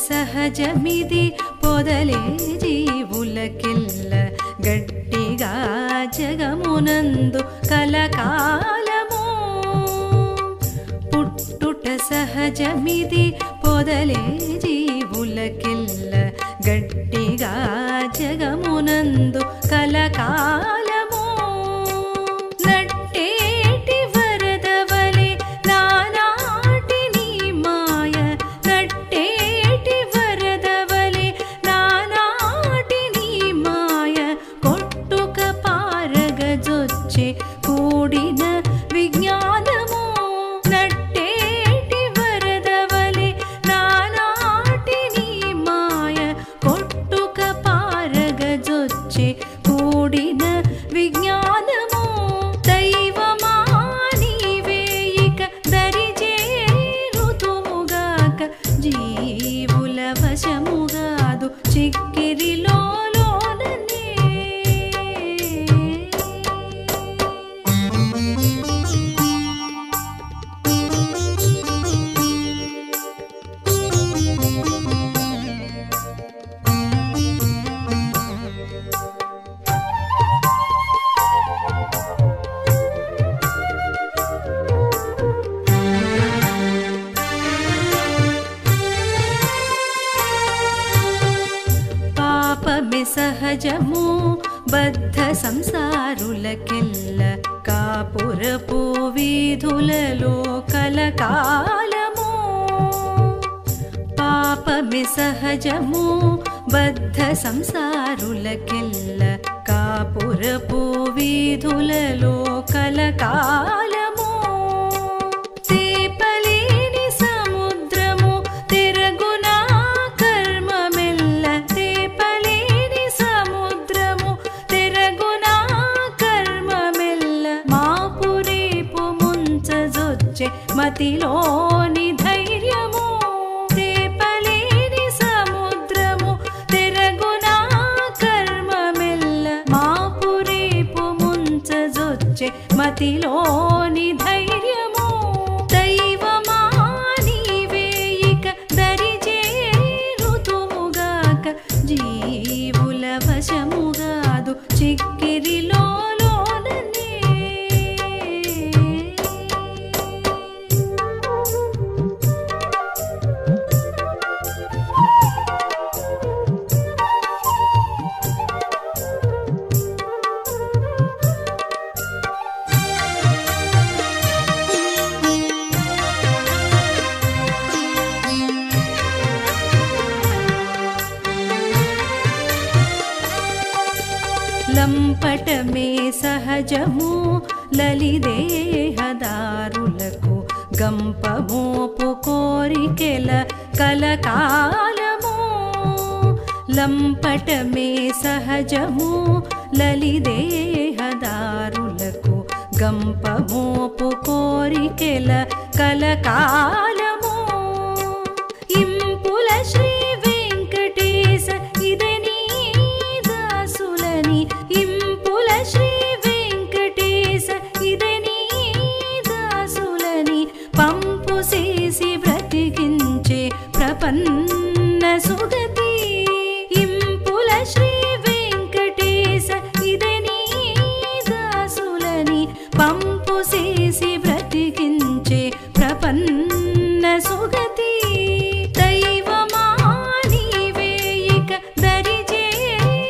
సహజమిది పొదలే జీవులకెల్ల గట్టిగా జగమునందు కలకాలము పుట్టుట సహజమిది పొదలే జీవులకెల్ల గట్టిగా జగమునందు కలకాలము నట్టేటి వరదవలే నానాటి నీ మాయ నట్టేటి వరదవలే నానాటి నీ మాయ కొట్టుక పారగజొచ్చే కూడిన విజ్ఞానము నట్టేటి వరదవలే నానాటి నీ మాయ కొట్టుక పారగజొచ్చే కూడిన విజ్ఞానము దైవమా నీవే ఇక దరిజేరుతుముగాక జీవుల వశముగాదు చిక్కిరిలో లోననే పాపమే సహజము బద్ధ సంసారులకెల్ల కాపురపు వీధులలో కలకాలము పాపమే సహజము బద్ధ సంసారులకెల్ల కాపురపు వీధులలో కలకాలము తేపలేని సముద్రము తిరగునా కర్మమెల్ల తేపలేని సముద్రము తిరగునా కర్మమెల్ల మాపురేపు ముంచజొచ్చే మతిలోని ధైర్యము తేపలేని సముద్రము తిరగునా కర్మమెల్ల మాపురేపు ముంచజొచ్చే మతిలోని ధైర్యము దైవమా నీవే ఇక దరిజేరుతుముగాక జీవుల వశముగాదు చిక్కిరిలో లోననే లంపటమే సహజము లలిదేహదారులకు గంపమోపు కోరికెల కలకాలము లంపటమే సహజము లలిదేహదారులకు గంపమోపు కోరికెల కలకాలము ఇంపుల శ్రీ వెంకటేశ ఇదని దాసులని ఇంపుల శ్రీ వెంకటేశ ఇదని దాసులని పంపు చేసి బ్రతికించే ప్రపన్న సుగతి ఇంపుల శ్రీ వెంకటేశ ఇదని దాసులని పంపు చేసి బ్రతికించే ప్రపన్న సుగతి దైవమా నీవే ఇక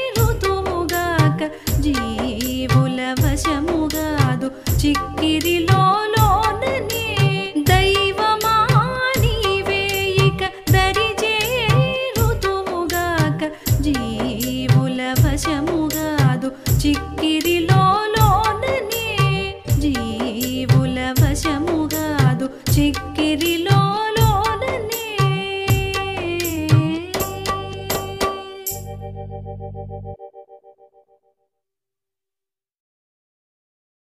దరిజేరుతుముగాక జీవుల వశముగాదు చిక్కిరిలో లోననే దైవమా నీవే ఇక దరిజేరుతుముగాక జీవుల వశముగాదు చిక్కిరిలో లోననే జీవుల వశముగాదు చిక్కిరిలో